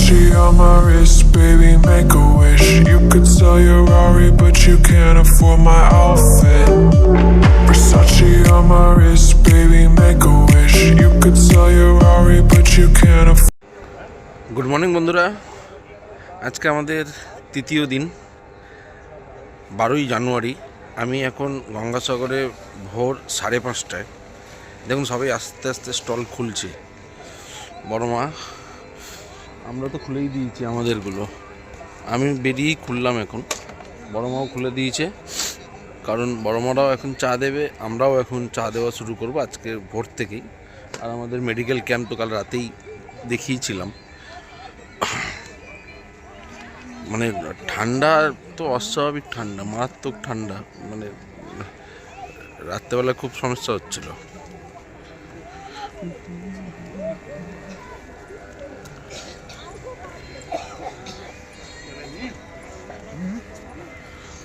Versace on my wrist, baby, make a wish. You could sell your Rari, but you can't afford my outfit. Versace on my wrist, baby, make a wish. You could sell your Rari, but you can't afford. Good morning বন্ধুরা, আজকে আমাদের তৃতীয় দিন, 12ই জানুয়ারি। আমি এখন গঙ্গাসাগরে ভোর 5:30টায়। দেখুন সবাই আস্তে আস্তে স্টল খুলছে। বড় মা, আমরা তো খুলেই দিয়েছি আমাদেরগুলো, আমি বেরিয়েই খুললাম এখন। বড় মাও খুলে দিয়েছে, কারণ বড় মারাও এখন চা দেবে, আমরাও এখন চা দেওয়া শুরু করব আজকে ভোর থেকেই। আর আমাদের মেডিকেল ক্যাম্প তো কাল রাতেই দেখিয়েছিলাম। মানে ঠান্ডা তো অস্বাভাবিক ঠান্ডা, মারাত্মক ঠান্ডা, মানে রাত্রেবেলা খুব সমস্যা হচ্ছিল।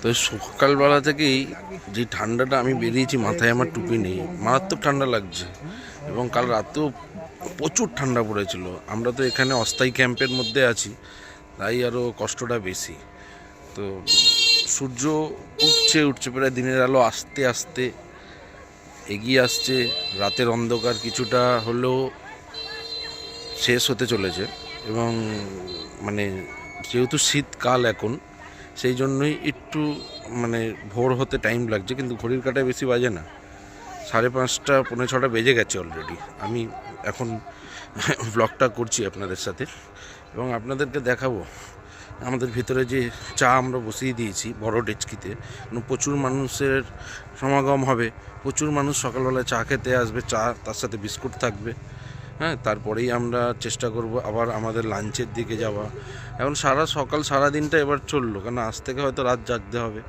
তো সকালবেলা থেকেই যে ঠান্ডাটা, আমি বেরিয়েছি মাথায় আমার টুপি নেই, মারাত্মক ঠান্ডা লাগছে। এবং কাল রাতেও প্রচুর ঠান্ডা পড়েছিল। আমরা তো এখানে অস্থায়ী ক্যাম্পের মধ্যে আছি, তাই আরও কষ্টটা বেশি। তো সূর্য উঠছে প্রায় দিনের আলো আস্তে আস্তে এগিয়ে আসছে। রাতের অন্ধকার কিছুটা হলেও শেষ হতে চলেছে। এবং মানে যেহেতু শীতকাল এখন, সেই জন্যই একটু মানে ভোর হতে টাইম লাগছে, কিন্তু ঘড়ির কাঁটায় বেশি বাজে না। 5:30 পৌনে 6টা বেজে গেছে অলরেডি। আমি এখন ব্লগটা করছি আপনাদের সাথে এবং আপনাদেরকে দেখাবো আমাদের ভিতরে যে চা আমরা বসিয়ে দিয়েছি বড় ডেচকিতে। প্রচুর মানুষের সমাগম হবে, প্রচুর মানুষ সকালবেলায় চা খেতে আসবে, চা তার সাথে বিস্কুট থাকবে। হ্যাঁ, তারপরেই আমরা চেষ্টা করব আবার আমাদের লাঞ্চের দিকে যাওয়া। এখন সারা দিনটা এবার চললো, কারণ আজ থেকে হয়তো রাত জাগতে হবে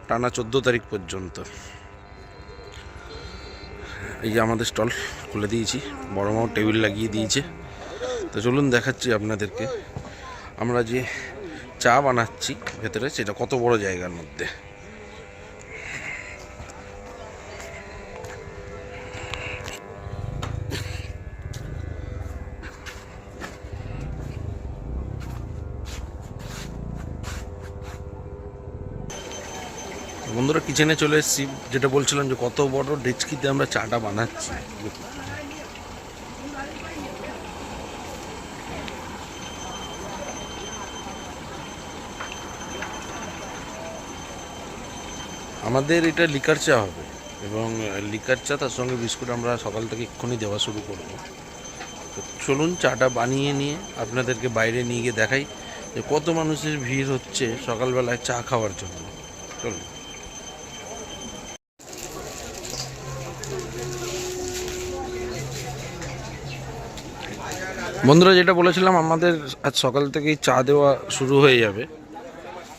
টানা 14 তারিখ পর্যন্ত। এই যে আমাদের স্টল খুলে দিয়েছি, বড় মাও টেবিল লাগিয়ে দিয়েছে। তো চলুন দেখাচ্ছি আপনাদেরকে আমরা যে চা বানাচ্ছি ভেতরে, সেটা কত বড় জায়গার মধ্যে। বন্ধুরা, কিচেনে চলে এসেছি। যেটা বলছিলাম যে কত বড় ডেচকিতে আমরা চাটা বানাচ্ছি। আমাদের এটা লিকার চা হবে, এবং লিকার চা তার সঙ্গে বিস্কুট আমরা সকাল থেকে এক্ষুনি দেওয়া শুরু করব। তো চলুন চাটা বানিয়ে নিয়ে আপনাদেরকে বাইরে নিয়ে গিয়ে দেখাই যে কত মানুষের ভিড় হচ্ছে সকালবেলায় চা খাওয়ার জন্য। চলুন। বন্ধুরা, যেটা বলেছিলাম আমাদের আজ সকাল থেকেই চা দেওয়া শুরু হয়ে যাবে।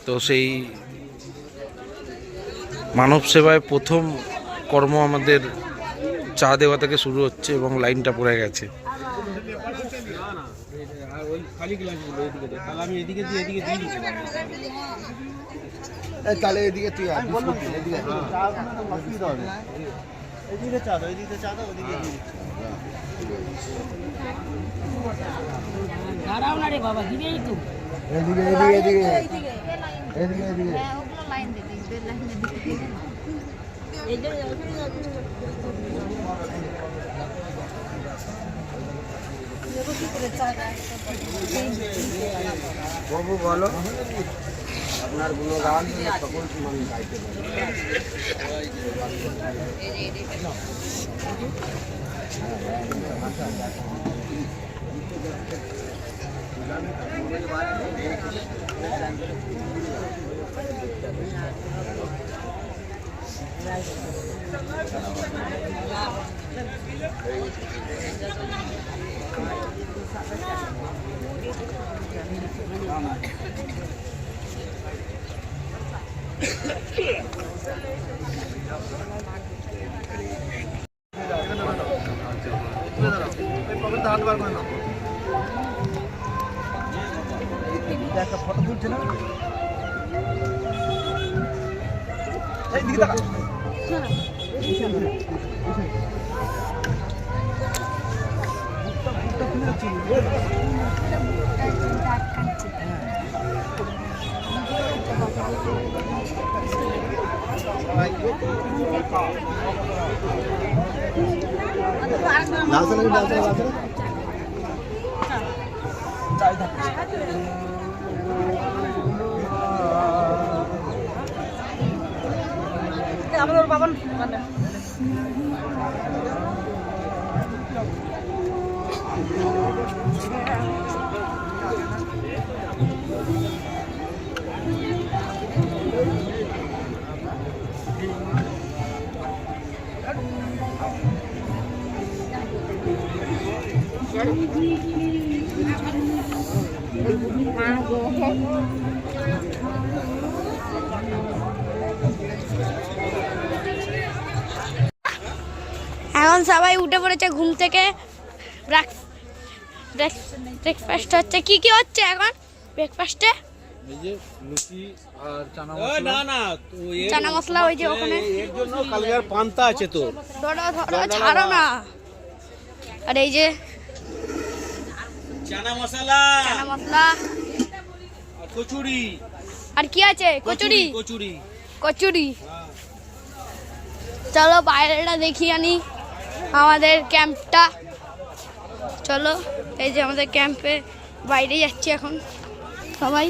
তো সেই মানব সেবায় প্রথম কর্ম আমাদের চা দেওয়া থেকে শুরু হচ্ছে, এবং লাইনটা পড়ে গেছে। দাঁড়াও না রে বাবা, দিবেই তো। বাবু বলো, আপনার গুণগান সকল মানুষ গাইতে একটা ফটো তুলছে না, এই দিকে তাকা। আমাদের বাবা এখন সবাই উঠে পড়েছে ঘুম থেকে। ব্রেকফাস্ট হচ্ছে, কি কি হচ্ছে এখন ব্রেকফাস্টে? এই যে লুচি আর চানা চানা মশলা ওই যে ওখানে এর জন্য কালকের পান্তা আছে তো। ধরো ছাড়ো না। আর এই যে চানা মশলা আর কচুরি। আর কি আছে? কচুরি। কচুরি চলো বাইরেটা দেখি আনি আমাদের ক্যাম্পটা। চলো এই যে আমাদের ক্যাম্পে বাইরে যাচ্ছি এখন সবাই।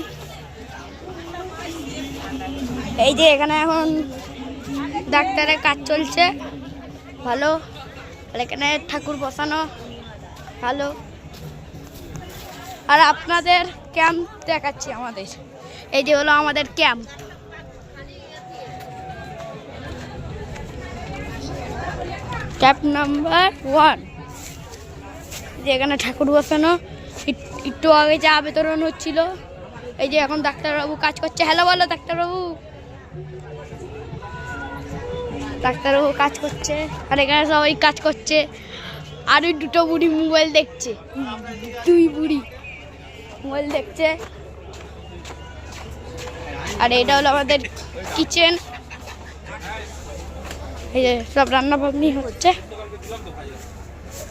এই যে এখানে এখন ডাক্তারের কাজ চলছে ভালো। আর এখানে ঠাকুর বসানো ভালো। আর আপনাদের ক্যাম্প দেখাচ্ছি আমাদের। এই যে হলো আমাদের ক্যাম্প। Camp number 1। যেখানে ঠাকুর বসানো, একটু আগে চা বিতরণ হচ্ছিল। এই যে এখন ডাক্তারবাবু কাজ করছে। হ্যালো বলো ডাক্তারবাবু। ডাক্তারবাবু কাজ করছে আর এখানে সবাই কাজ করছে। আর ওই দুটো বুড়ি মোবাইল দেখছে। দুই বুড়ি মোবাইল দেখছে। আর এটা হলো আমাদের কিচেন। এই যে সব রান্না বান্নি হচ্ছে।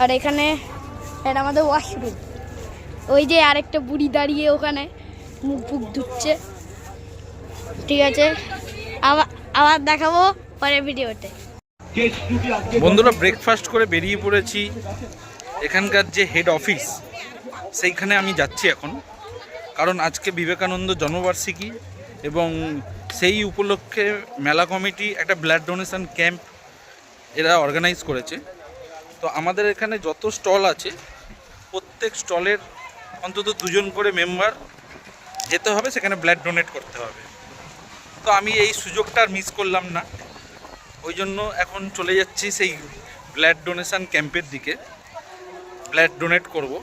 আর এখানে এটা আমাদের ওয়াশরুম। ওই যে আরেকটা বুড়ি দাঁড়িয়ে ওখানে মুখ ফুক ধুচ্ছে। ঠিক আছে, আবার দেখাবো পরের ভিডিওতে। বন্ধুরা ব্রেকফাস্ট করে বেরিয়ে পড়েছি। এখানকার যে হেড অফিস সেইখানে আমি যাচ্ছি এখন, কারণ আজকে বিবেকানন্দ জন্মবার্ষিকী এবং সেই উপলক্ষে মেলা কমিটি একটা ব্লাড ডোনেশন ক্যাম্প এরা অর্গানাইজ করেছে। তো আমাদের এখানে যত স্টল আছে প্রত্যেক স্টলের অন্তত 2 জন করে মেম্বার যেতে হবে, সেখানে ব্লাড ডোনেট করতে হবে। তো আমি এই সুযোগটা আর মিস করলাম না, ওই জন্য এখন চলে যাচ্ছি সেই ব্লাড ডোনেশন ক্যাম্পের দিকে। ব্লাড ডোনেট করব।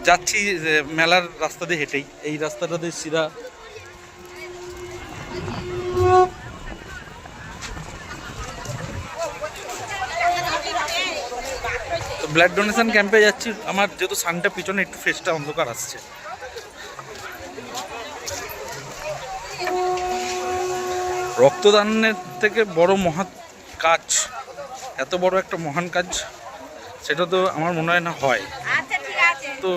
যাচ্ছি মেলার রাস্তা দিয়ে হেঁটেই, এই রাস্তাটা দিয়ে সিধা। তো ব্লাড ডোনেশন ক্যাম্পে যাচ্ছি। আমার যেহেতু সানটা পিছনে একটু ফেসটা অন্ধকার আসছে। রক্তদানের থেকে বড় মহৎ কাজ, এত বড় একটা মহান কাজ, সেটা তো আমার মনে হয় না হয়। তো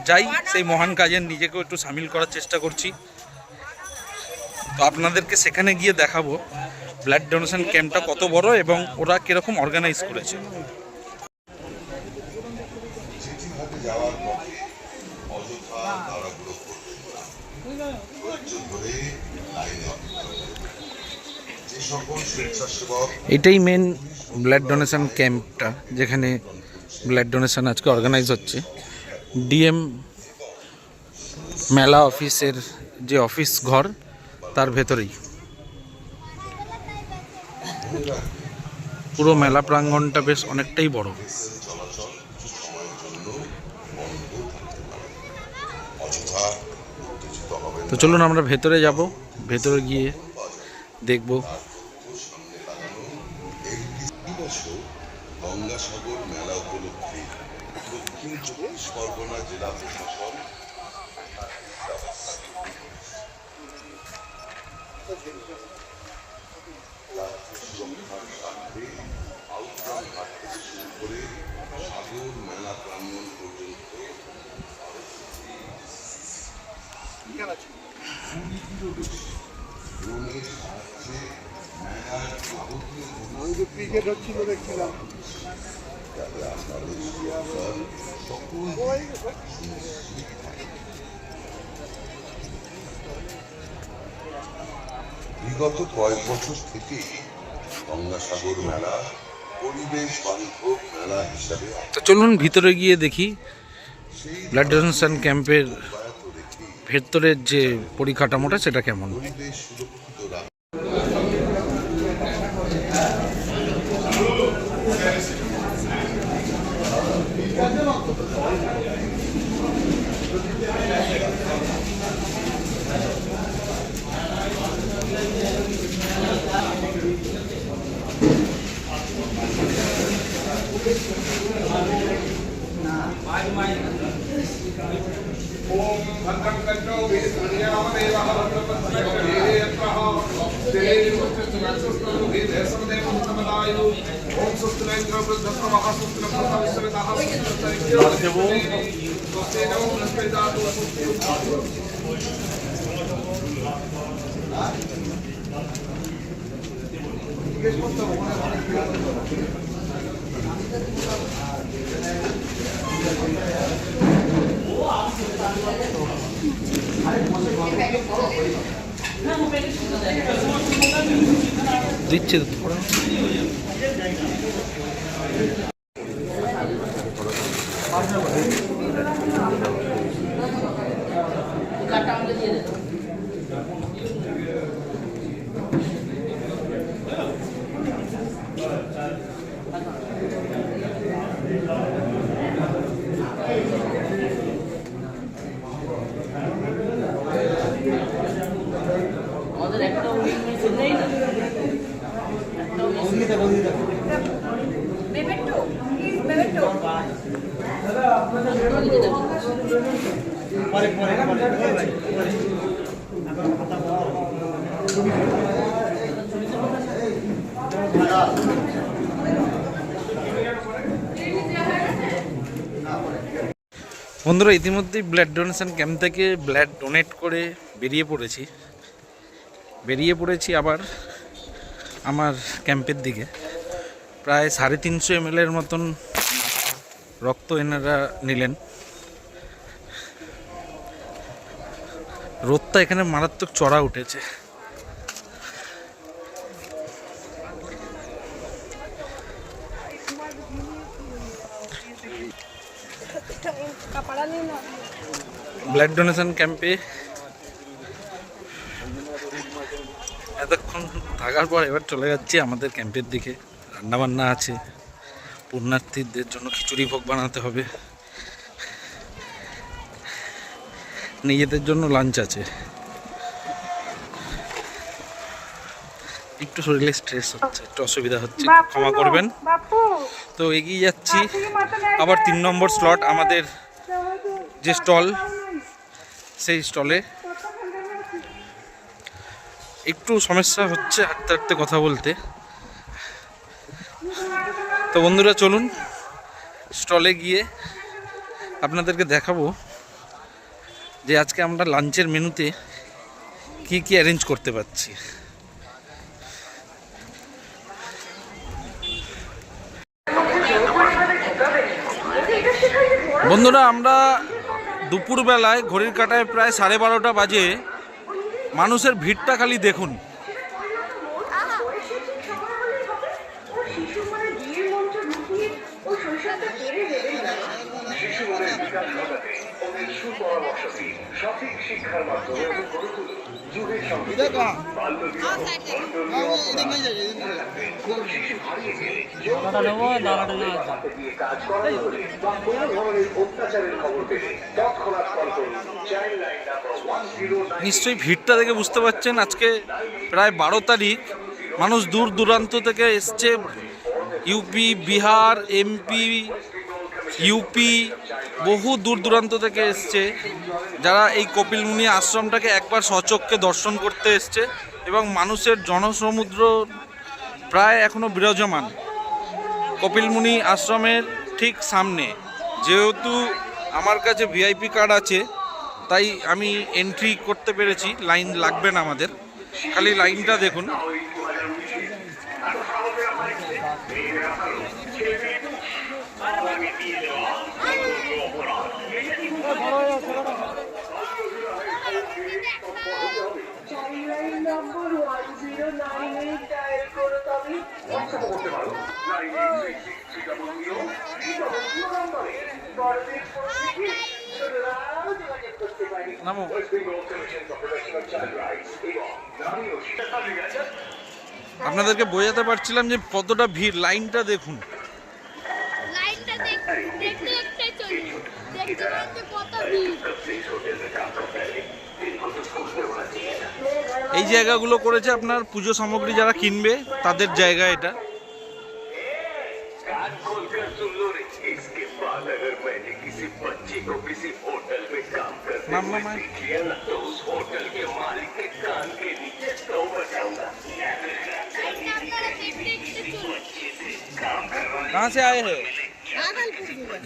যাই, সেই মহান কাজে নিজেকেও একটু সামিল করার চেষ্টা করছি। তো আপনাদেরকে সেখানে গিয়ে দেখাবো ব্লাড ডোনেশন ক্যাম্পটা কত বড় এবং ওরা কীরকম অর্গানাইজ করেছে। এটাই মেন ব্লাড ডোনেশন ক্যাম্পটা, যেখানে ব্লাড ডোনেশন আজকে অর্গানাইজ হচ্ছে। ডিএম মেলা অফিসের যে অফিস ঘর তার ভেতরেই পুরো মেলা প্রাঙ্গণটা বেশ অনেকটাই বড়। তো চলুন আমরা ভেতরে যাব, ভেতরে গিয়ে দেখব। গঙ্গাসাগর মেলা উপলক্ষে দক্ষিণ চব্বিশ পরগনা জেলা প্রশাসন সুরক্ষার স্বার্থে আউটডোর ঘাট থেকে শুরু করে সাগর মেলা ব্রাহ্মণ পর্যন্ত ড্রোনের সাহায্যে মেলার যাবতীয় ক্রিকেট হচ্ছিল দেখছিলাম। বিগত কয়েক বছর থেকেই গঙ্গাসাগর মেলা পরিবেশ বান্ধব মেলা হিসাবে তো চলুন ভিতরে গিয়ে দেখি ব্লাড ডোনেশন ক্যাম্পের ভেতরের যে পরিকাঠামোটা সেটা কেমন। পরিবেশ সুরক্ষিত রাখা। দিচ্ছে বন্ধুরা, ইতিমধ্যেই ব্লাড ডোনেশন ক্যাম্প থেকে ব্লাড ডোনেট করে বেরিয়ে পড়েছি আবার আমার ক্যাম্পের দিকে। প্রায় 350 ml এর মতন রক্ত এনারা নিলেন। রোদটা এখানে মারাত্মক চড়া উঠেছে। ব্লাড ডোনেশন ক্যাম্পে এতক্ষণ থাকার পর এবার চলে যাচ্ছি আমাদের ক্যাম্পের দিকে। রান্নাবান্না আছে, পুণ্যার্থীদের জন্য খিচুড়ি ভোগ বানাতে হবে, নিজেদের জন্য লাঞ্চ আছে। একটু শরীরে স্ট্রেস হচ্ছে, একটু অসুবিধা হচ্ছে, ক্ষমা করবেন। তো এগিয়ে যাচ্ছি আবার 3 নম্বর স্লট আমাদের যে স্টল, সেই স্টলে একটু সমস্যা হচ্ছে হাঁটতে হাঁটতে কথা বলতে। তো বন্ধুরা চলুন স্টলে গিয়ে আপনাদেরকে দেখাবো যে আজকে আমরা লাঞ্চের মেনুতে কি কি অ্যারেঞ্জ করতে পারছি। বন্ধুরা, আমরা দুপুরবেলায় ঘড়ির কাঁটায় প্রায় 12:30 বাজে। মানুষের ভিড়টা খালি দেখুন। নিশ্চয়ই ভিড়টা দেখে বুঝতে পারছেন আজকে প্রায় 12 তারিখ। মানুষ দূর দূরান্ত থেকে এসছে, ইউপি, বিহার, এমপি, ইউপি, বহু দূর দূরান্ত থেকে এসছে, যারা এই কপিলমুনি আশ্রমটাকে একবার স্বচক্ষে দর্শন করতে এসছে। এবং মানুষের জনসমুদ্র প্রায় এখনো বিরাজমান কপিলমুনি আশ্রমের ঠিক সামনে। যেহেতু আমার কাছে ভিআইপি কার্ড আছে তাই আমি এন্ট্রি করতে পেরেছি, লাইন লাগবে না আমাদের। খালি লাইনটা দেখুন। নামো। আপনাদেরকে বোঝাতে পারছিলাম যে কতটা ভিড়, লাইনটা দেখুন। লাইনটা দেখতে দেখতে চলি, দেখতে পাচ্ছি কত ভিড়। এই জায়গাগুলো করেছে আপনার পুজো সামগ্রী যারা কিনবে তাদের জায়গা এটা। कहाँ से आए हैं?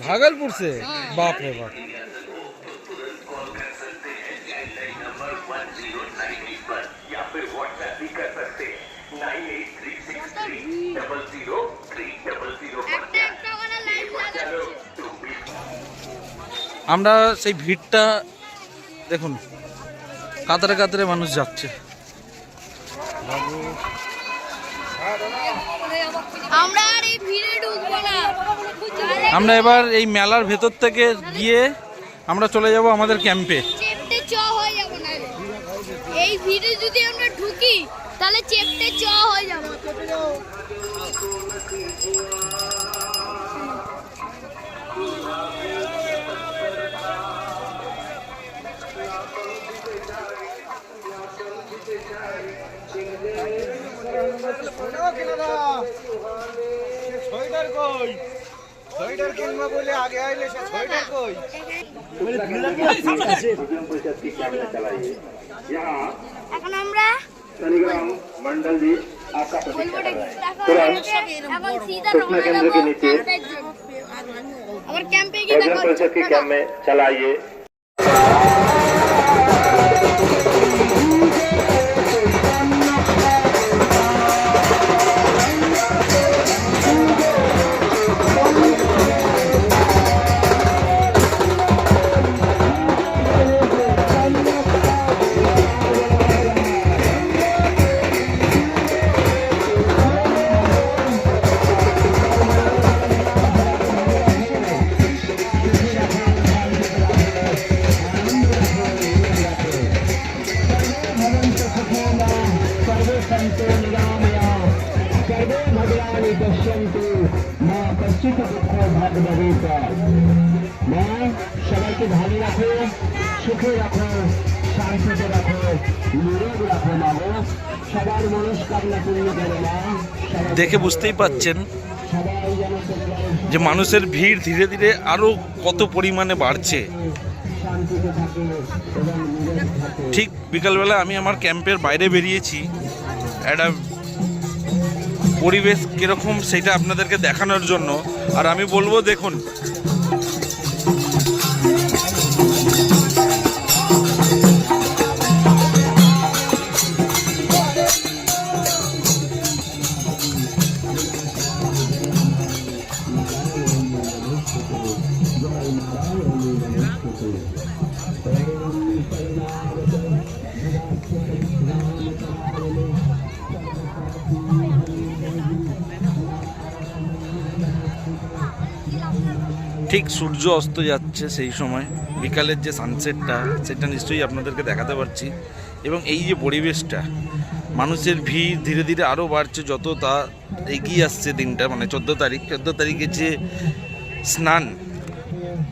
भागलपुर से। बाप रे बाप। আমরা সেই ভিড়টা দেখুন, কাতারে কাতারে মানুষ যাচ্ছে। আমরা আর এই ভিড়ে ঢুকবো না। আমরা এবার এই মেলার ভেতর থেকে গিয়ে আমরা চলে যাব আমাদের ক্যাম্পে। চেপটে চ হয়ে যাব না, এই ভিড়ে যদি আমরা ঢুকি তাহলে চেপটে চ হয়ে যাব। এখন আমরা मंडल जी आपका এখন सीधा रवाना যাব ক্যাম্পের জন্য। আবার ক্যাম্পে গিয়ে দেখা परिषद के कैंप में चलाइए। সবাইকে ভালো রাখো, সুখে রাখো, শান্তিতে রাখো, নিরোগ রাখো মা, সবার মনস্কামনা পূর্ণ করো মা। দেখে বুঝতেই পাচ্ছেন যে মানুষের ভিড় ধীরে ধীরে আরো কত পরিমাণে বাড়ছে। ঠিক বিকালবেলা আমি আমার ক্যাম্পের বাইরে বেরিয়েছি, একটা পরিবেশ কিরকম সেটা আপনাদেরকে দেখানোর জন্য। আর আমি বলবো দেখুন, ঠিক সূর্য অস্ত যাচ্ছে সেই সময় বিকালের যে সানসেটটা সেটা নিশ্চয়ই আপনাদেরকে দেখাতে পারছি। এবং এই যে পরিবেশটা, মানুষের ভিড় ধীরে ধীরে আরও বাড়ছে যত তা এগিয়ে আসছে দিনটা, মানে 14 তারিখে যে স্নান,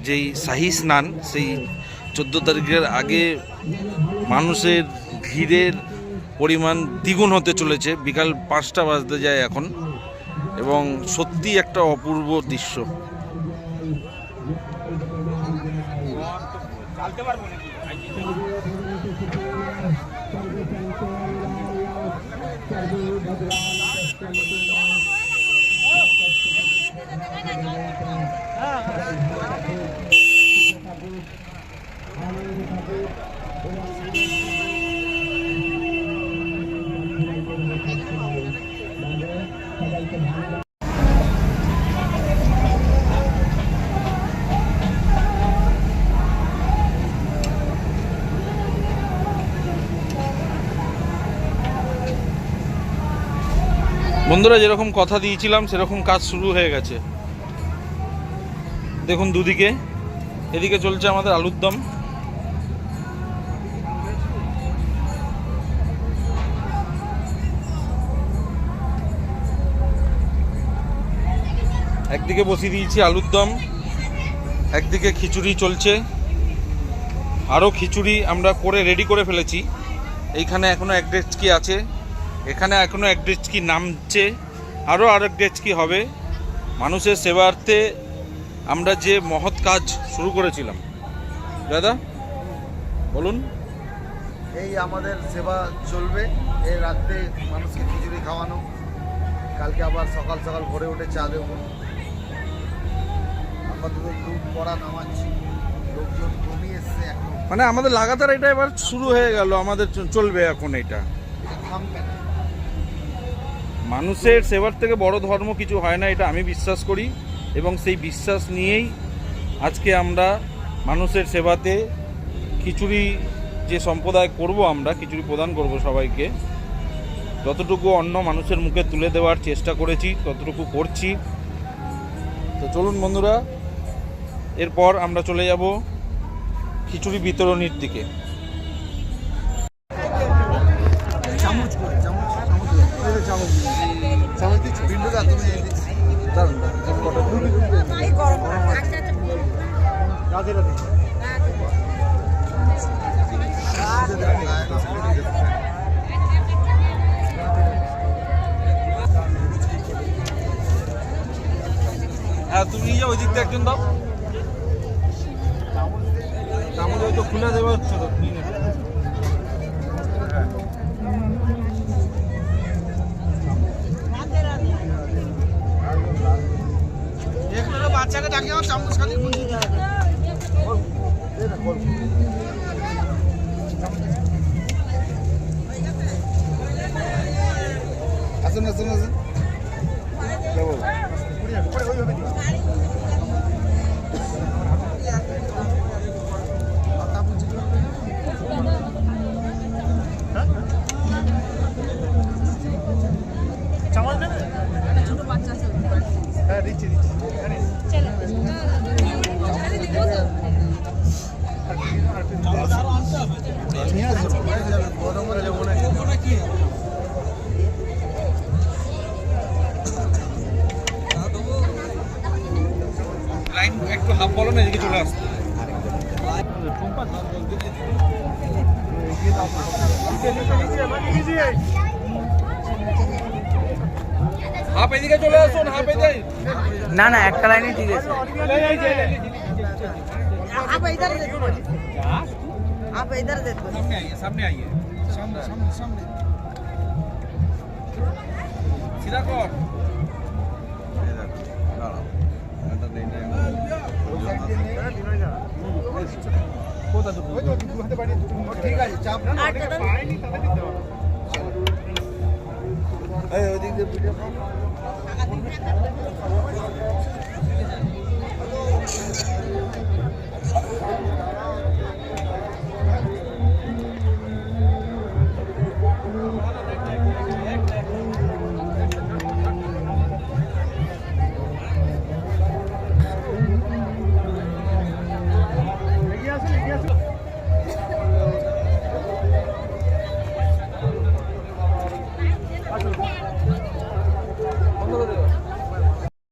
যেই শাহী স্নান, সেই 14 তারিখের আগে মানুষের ভিড়ের পরিমাণ দ্বিগুণ হতে চলেছে। বিকাল 5টা বাজতে যায় এখন, এবং সত্যি একটা অপূর্ব দৃশ্য। বন্ধুরা, যেরকম কথা দিয়েছিলাম সেরকম কাজ শুরু হয়ে গেছে। দেখুন দুদিকে, এদিকে চলছে আমাদের আলুর দম, একদিকে বসিয়ে দিয়েছি আলুর দম, একদিকে খিচুড়ি চলছে। আরও খিচুড়ি আমরা করে রেডি করে ফেলেছি। এইখানে এখনও এক ডেচকি আছে, এখানে এখনও এক ডেচকি নামছে, আরও আরেক ডেচকি হবে। মানুষের সেবার্থে আমরা যে মহৎ কাজ শুরু করেছিলাম, দাদা বলুন। এই আমাদের সেবা চলবে, এই রাত্রে মানুষকে খিচুড়ি খাওয়ানো, কালকে আবার সকাল সকাল ভোরে উঠে চা দেবো। আপাতত দুধ পড়া নামাচ্ছি, লোকজন কমিয়ে এসছে এখন, মানে আমাদের লাগাতার এটা এবার শুরু হয়ে গেল, আমাদের চলবে এখন এটা। থামবে না। মানুষের সেবার থেকে বড় ধর্ম কিছু হয় না, এটা আমি বিশ্বাস করি, এবং সেই বিশ্বাস নিয়েই আজকে আমরা মানুষের সেবাতে খিচুড়ি যে সম্প্রদায় করব, আমরা খিচুড়ি প্রদান করব সবাইকে। যতটুকু অন্ন মানুষের মুখে তুলে দেওয়ার চেষ্টা করেছি ততটুকু করছি। তো চলুন বন্ধুরা, এরপর আমরা চলে যাব খিচুড়ি বিতরণীর দিকে। চামচ করে চামচ চামচ চামচ চামচ দিচ্ছি বিন্দুদা, তুমি দাঁড়ান রাধে রাধে। হ্যাঁ, তুমি নিয়ে যাও, ওই দিক দিয়ে একজন দাও। চামচ ওই তো খুলে দেওয়া হচ্ছে তো, নিয়ে নেবে। বাচ্চাকে ডাকে আমার চামচ খালি আসুন আসুন আসুন। চামচ নেবে, ছোট বাচ্চা আছে। হ্যাঁ দিচ্ছি দিচ্ছি। লাইন একটু হাফ বলো না, এদিকে চলে আসতে। হাফ এদিকে চলে আসুন, হাফ এদিকে। না না, একটা লাইনে ঠিক আছে। आप इधर देखो, आप इधर देखो। सामने आइए, सामने सामने सामने सीधा कर। ঠিক আছে, চাপ না। आठ ওই দিক দিয়ে ভিডিও